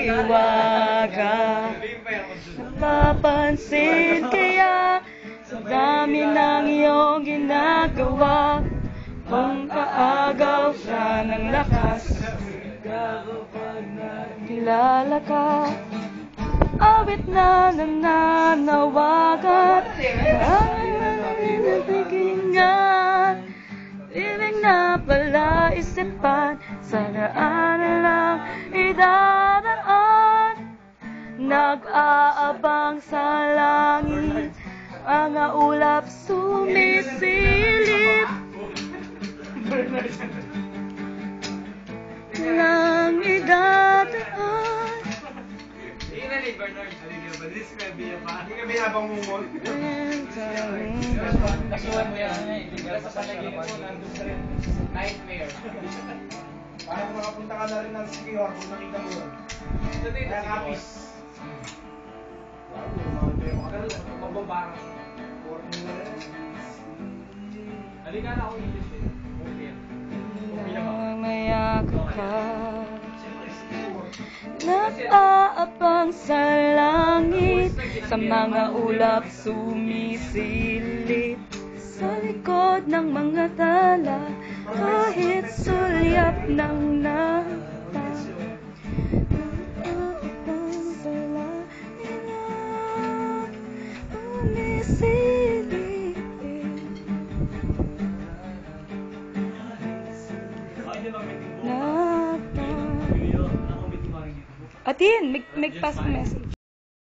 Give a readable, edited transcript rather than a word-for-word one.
hiwaga. Napapansin kaya sa dami ng iyong ginagawa, kung kaagaw siya ng lakas, kilala ka. Awit na nananawagan, nabibigyan, ibig na pala isipan, sa daan lang idadaan. Nag-aabang sa langit, mga ulap sumisilip, lang idadaan. Kasuhan mo yan eh. Sa palagay mo nandun sa rin. Nightmare. Parang makapunta ka na rin ng skior kung nakita mo yun. Kaya kapis. Magbabara. Halika na ako English eh. Mayakap ka, nag-aabang sa langit, sa mga ulap sumisilip, sa likod ng mga tala, kahit sulyap ng nata. Nag-aabang sa langit, sumisilip. Atin, make pass message.